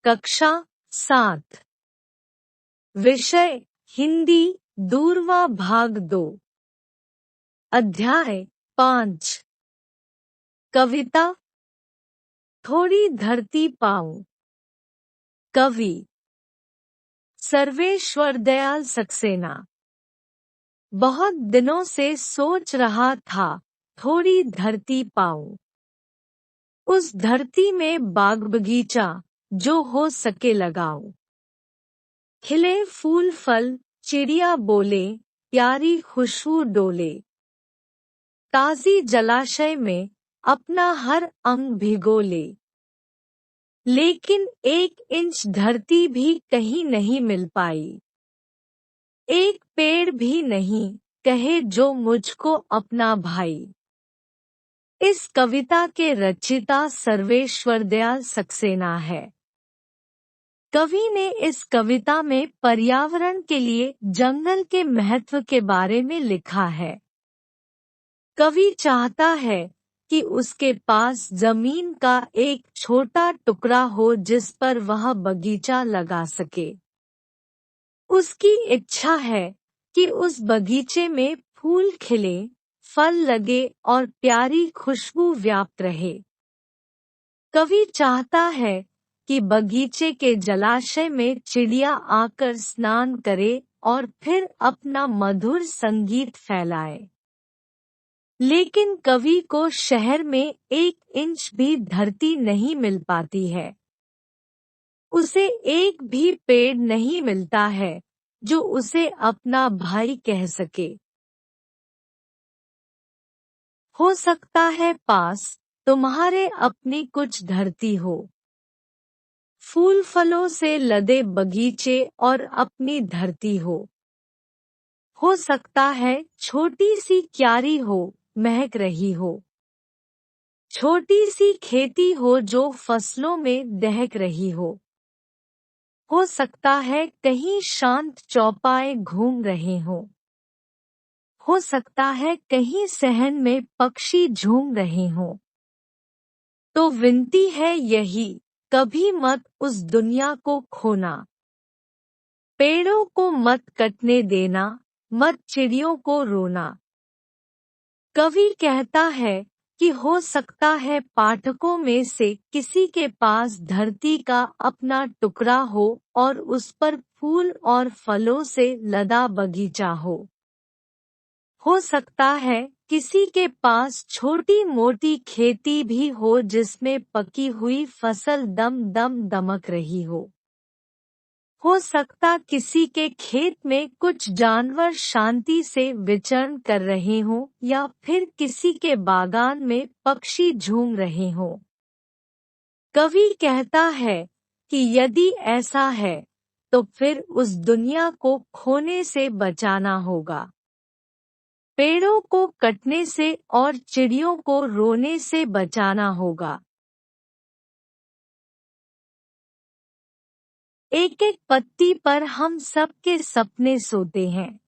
कक्षा 7। विषय हिंदी दूरवा भाग 2। अध्याय 5। कविता थोड़ी धरती पाऊं। कवि सर्वेश्वर दयाल सक्सेना। बहुत दिनों से सोच रहा था थोड़ी धरती पाऊं। उस धरती में बाग बगीचा जो हो सके लगाऊं। खिले फूल फल चिड़िया बोले प्यारी खुशबू डोले। ताजी जलाशय में अपना हर अंग भिगो ले। लेकिन 1 इंच धरती भी कहीं नहीं मिल पाई। एक पेड़ भी नहीं कहे जो मुझको अपना भाई। इस कविता के रचयिता सर्वेश्वर दयाल सक्सेना है। कवि ने इस कविता में पर्यावरण के लिए जंगल के महत्व के बारे में लिखा है। कवि चाहता है कि उसके पास जमीन का एक छोटा टुकड़ा हो जिस पर वह बगीचा लगा सके। उसकी इच्छा है कि उस बगीचे में फूल खिले, फल लगे और प्यारी खुशबू व्याप्त रहे। कवि चाहता है कि बगीचे के जलाशय में चिड़िया आकर स्नान करे और फिर अपना मधुर संगीत फैलाए। लेकिन कवि को शहर में 1 इंच भी धरती नहीं मिल पाती है। उसे एक भी पेड़ नहीं मिलता है जो उसे अपना भाई कह सके। हो सकता है पास तुम्हारे अपनी कुछ धरती हो, फूल फलों से लदे बगीचे और अपनी धरती हो सकता है छोटी सी क्यारी हो, महक रही हो। छोटी सी खेती हो जो फसलों में दहक रही हो सकता है कहीं शांत चौपाए घूम रहे हों। हो सकता है कहीं सहन में पक्षी झूम रहे हों। तो विनती है यही, कभी मत उस दुनिया को खोना। पेड़ों को मत कटने देना, मत चिड़ियों को रोना। कवि कहता है कि हो सकता है पाठकों में से किसी के पास धरती का अपना टुकड़ा हो और उस पर फूल और फलों से लदा बगीचा हो सकता है किसी के पास छोटी मोटी खेती भी हो जिसमें पकी हुई फसल दम दम दमक रही हो सकता किसी के खेत में कुछ जानवर शांति से विचरण कर रहे हों या फिर किसी के बागान में पक्षी झूम रहे हों। कवि कहता है कि यदि ऐसा है तो फिर उस दुनिया को खोने से बचाना होगा। पेड़ों को कटने से और चिड़ियों को रोने से बचाना होगा। एक एक पत्ती पर हम सबके सपने सोते हैं।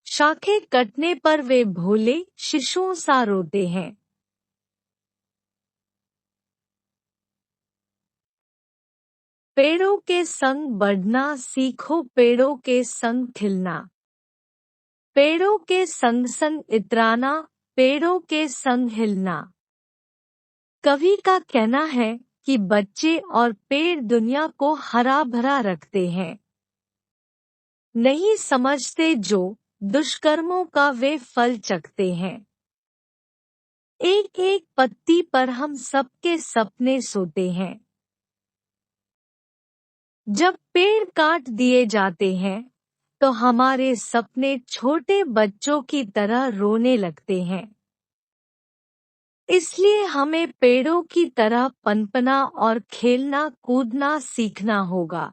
शाखें कटने पर वे भोले शिशुओं सा रोते हैं। पेड़ों के संग बढ़ना सीखो, पेड़ों के संग खिलना। पेड़ों के संग संग इतराना, पेड़ों के संग हिलना। कवि का कहना है कि बच्चे और पेड़ दुनिया को हरा भरा रखते हैं। नहीं समझते जो दुष्कर्मों का वे फल चखते हैं। एक एक पत्ती पर हम सबके सपने सोते हैं। जब पेड़ काट दिए जाते हैं तो हमारे सपने छोटे बच्चों की तरह रोने लगते हैं। इसलिए हमें पेड़ों की तरह पनपना और खेलना कूदना सीखना होगा।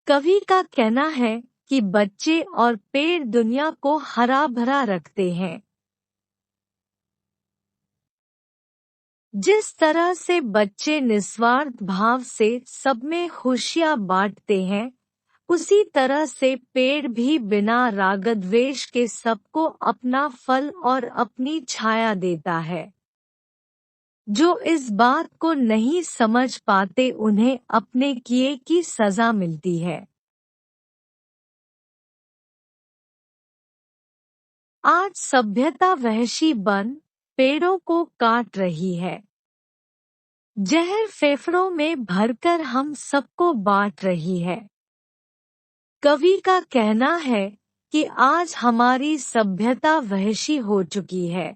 कवि का कहना है कि बच्चे और पेड़ दुनिया को हरा भरा रखते हैं। जिस तरह से बच्चे निस्वार्थ भाव से सब में खुशियां बांटते हैं, उसी तरह से पेड़ भी बिना रागद्वेष के सबको अपना फल और अपनी छाया देता है। जो इस बात को नहीं समझ पाते उन्हें अपने किए की सजा मिलती है। आज सभ्यता वहशी बन पेड़ों को काट रही है। जहर फेफड़ों में भरकर हम सबको बांट रही है। कवि का कहना है कि आज हमारी सभ्यता वहशी हो चुकी है।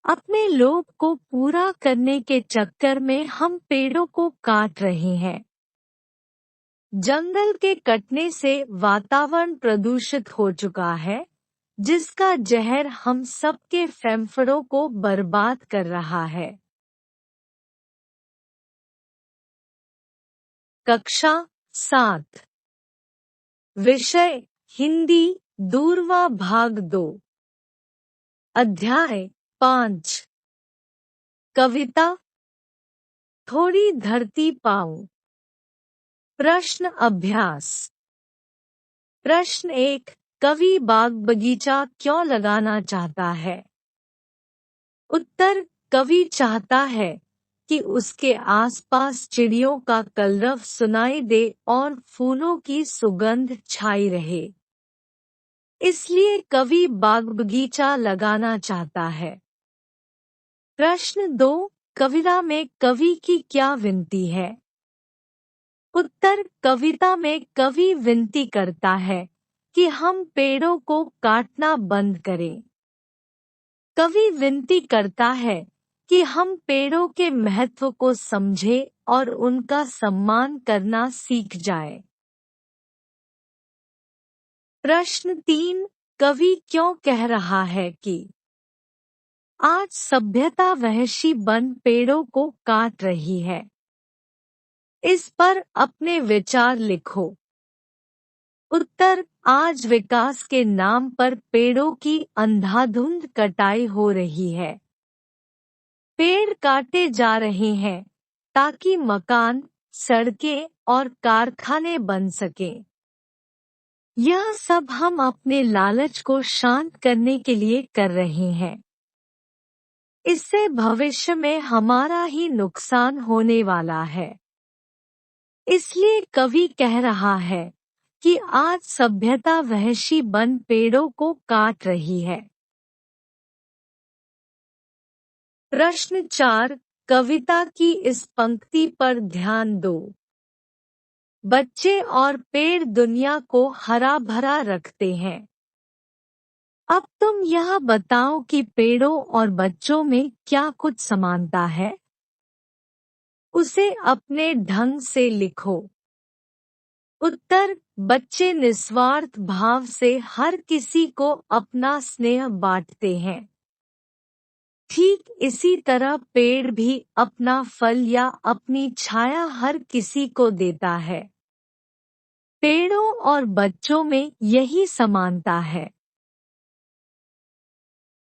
अपने लोभ को पूरा करने के चक्कर में हम पेड़ों को काट रहे हैं। जंगल के कटने से वातावरण प्रदूषित हो चुका है, जिसका जहर हम सबके फेफड़ों को बर्बाद कर रहा है। कक्षा 7 विषय हिंदी दूरवा भाग 2 अध्याय 5 कविता थोड़ी धरती पाऊं। प्रश्न अभ्यास। प्रश्न 1 कवि बाग बगीचा क्यों लगाना चाहता है? उत्तर कवि चाहता है कि उसके आसपास चिड़ियों का कलरव सुनाई दे और फूलों की सुगंध छाई रहे। इसलिए कवि बाग बगीचा लगाना चाहता है। प्रश्न 2 कविता में कवि की क्या विनती है? उत्तर कविता में कवि विनती करता है कि हम पेड़ों को काटना बंद करें। कवि विनती करता है कि हम पेड़ों के महत्व को समझें और उनका सम्मान करना सीख जाएं। प्रश्न 3 कवि क्यों कह रहा है कि आज सभ्यता वहशी बन पेड़ों को काट रही है? इस पर अपने विचार लिखो। उत्तर आज विकास के नाम पर पेड़ों की अंधाधुंध कटाई हो रही है। पेड़ काटे जा रहे हैं ताकि मकान, सड़कें और कारखाने बन सकें। यह सब हम अपने लालच को शांत करने के लिए कर रहे हैं। इससे भविष्य में हमारा ही नुकसान होने वाला है। इसलिए कवि कह रहा है कि आज सभ्यता वहशी बन पेड़ों को काट रही है। प्रश्न 4 कविता की इस पंक्ति पर ध्यान दो। बच्चे और पेड़ दुनिया को हरा भरा रखते हैं। अब तुम यह बताओ कि पेड़ों और बच्चों में क्या कुछ समानता है? उसे अपने ढंग से लिखो। उत्तर बच्चे निस्वार्थ भाव से हर किसी को अपना स्नेह बांटते हैं। ठीक इसी तरह पेड़ भी अपना फल या अपनी छाया हर किसी को देता है। पेड़ों और बच्चों में यही समानता है।